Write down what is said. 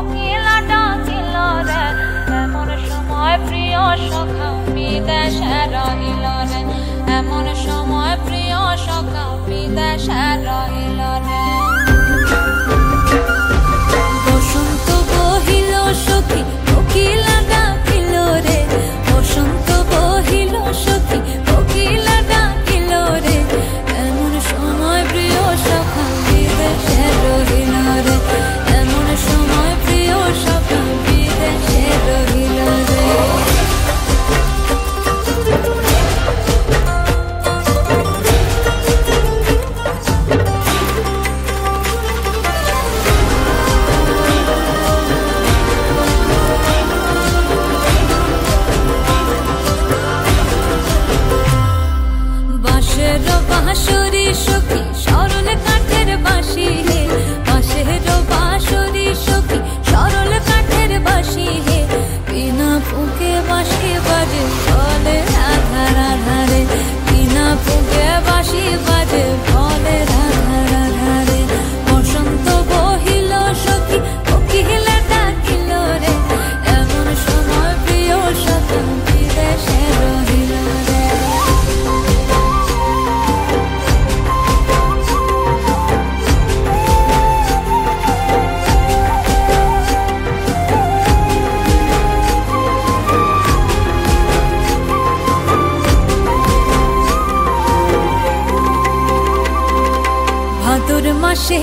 কোকিলা ডাকিল রে এমন সময় প্রিয় সখা বিদেশে রহিল রে এমন সময় প্রিয় সখা বিদেশে রহিল রে বসন্ত বহিল সখী কোকিলা ডাকিল রে বসন্ত বহিল সখী কোকিলা ডাকিল রে এমন সময় প্রিয় সখা বিদেশে রহিল রে এমন সময় প্রিয় সখা বিদেশে রহিল রে বাঁশের বাঁশরি সখী সরল কাঠের বাঁশি হে বাঁশের বাঁশরি সখী সরল কাঠের বাঁশি হে বিনা ফুঁকে বাঁশি বাজে ফলে রাধা রাধা রে বিনা ফুঁকে বাঁশি বাজে ফলে রাধা রাধা রে বসন্ত বহিল সখী কোকিলা ডাকিল রে এমন সময় প্রিয় সখা বিদেশে রহিল রে ভাদর মাসে